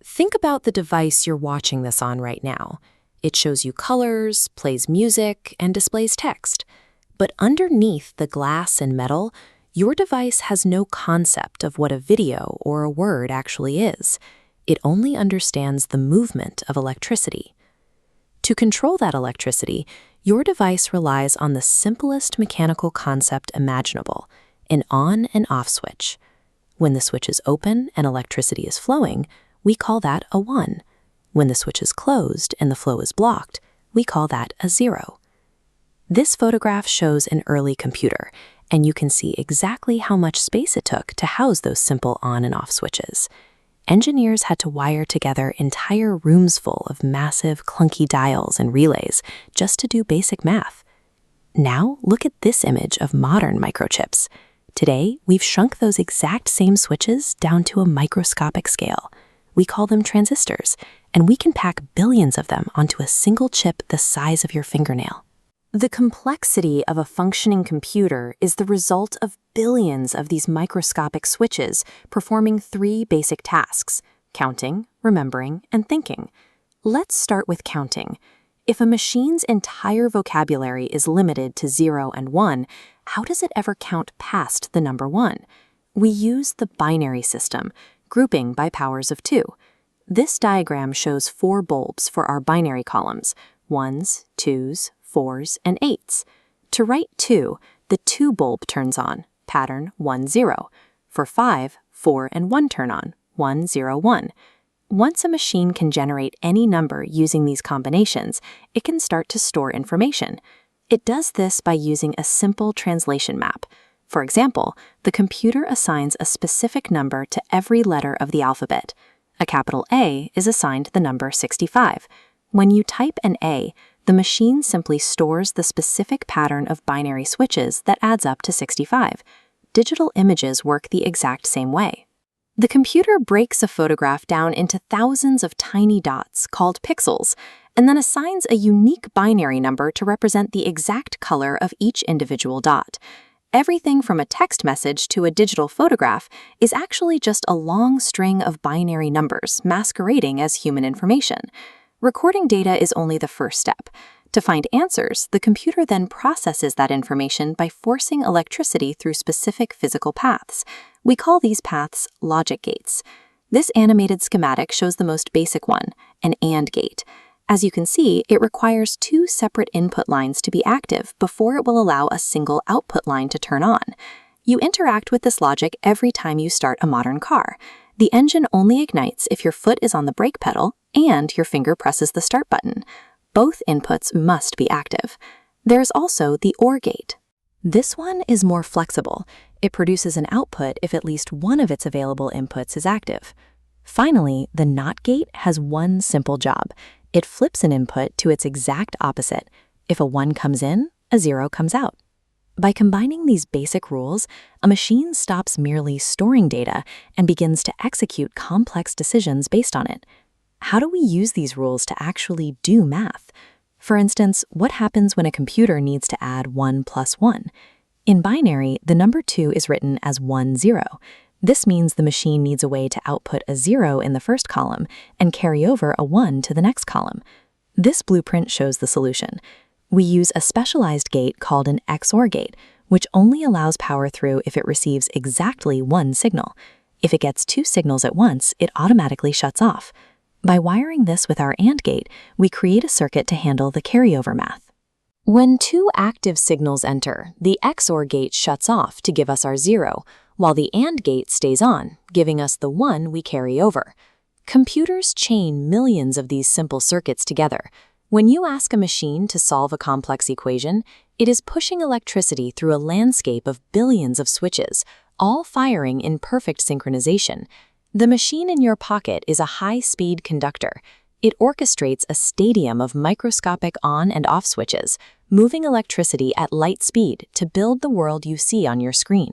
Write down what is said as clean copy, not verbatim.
Think about the device you're watching this on right now. It shows you colors, plays music, and displays text. But underneath the glass and metal, your device has no concept of what a video or a word actually is. It only understands the movement of electricity. To control that electricity, your device relies on the simplest mechanical concept imaginable, an on and off switch. When the switch is open and electricity is flowing, we call that a 1. When the switch is closed and the flow is blocked, we call that a 0. This photograph shows an early computer, and you can see exactly how much space it took to house those simple on and off switches. Engineers had to wire together entire rooms full of massive, clunky dials and relays just to do basic math. Now, look at this image of modern microchips. Today, we've shrunk those exact same switches down to a microscopic scale. We call them transistors, and we can pack billions of them onto a single chip the size of your fingernail. The complexity of a functioning computer is the result of billions of these microscopic switches performing 3 basic tasks: counting, remembering, and thinking. Let's start with counting. If a machine's entire vocabulary is limited to 0 and 1, how does it ever count past the number 1? We use the binary system, grouping by powers of 2. This diagram shows 4 bulbs for our binary columns: 1s, 2s, 4s, and 8s. To write 2, the 2 bulb turns on, pattern 1, 0. For 5, 4 and 1 turn on, 1, 0, 1. Once a machine can generate any number using these combinations, it can start to store information. It does this by using a simple translation map. For example, the computer assigns a specific number to every letter of the alphabet. A capital A is assigned the number 65. When you type an A, the machine simply stores the specific pattern of binary switches that adds up to 65. Digital images work the exact same way. The computer breaks a photograph down into thousands of tiny dots called pixels, and then assigns a unique binary number to represent the exact color of each individual dot. Everything from a text message to a digital photograph is actually just a long string of binary numbers masquerading as human information. Recording data is only the first step. To find answers, the computer then processes that information by forcing electricity through specific physical paths. We call these paths logic gates. This animated schematic shows the most basic one, an AND gate. As you can see, it requires 2 separate input lines to be active before it will allow a single output line to turn on. You interact with this logic every time you start a modern car. The engine only ignites if your foot is on the brake pedal and your finger presses the start button. Both inputs must be active. There's also the OR gate. This one is more flexible. It produces an output if at least one of its available inputs is active. Finally, the NOT gate has one simple job. It flips an input to its exact opposite. If a 1 comes in, a 0 comes out. By combining these basic rules, a machine stops merely storing data and begins to execute complex decisions based on it. How do we use these rules to actually do math? For instance, what happens when a computer needs to add 1 plus 1? In binary, the number 2 is written as 1, 0. This means the machine needs a way to output a 0 in the first column and carry over a 1 to the next column. This blueprint shows the solution. We use a specialized gate called an XOR gate, which only allows power through if it receives exactly 1 signal. If it gets 2 signals at once, it automatically shuts off. By wiring this with our AND gate, we create a circuit to handle the carryover math. When 2 active signals enter, the XOR gate shuts off to give us our 0, while the AND gate stays on, giving us the 1 we carry over. Computers chain millions of these simple circuits together. When you ask a machine to solve a complex equation, it is pushing electricity through a landscape of billions of switches, all firing in perfect synchronization. The machine in your pocket is a high-speed conductor. It orchestrates a stadium of microscopic on and off switches, moving electricity at light speed to build the world you see on your screen.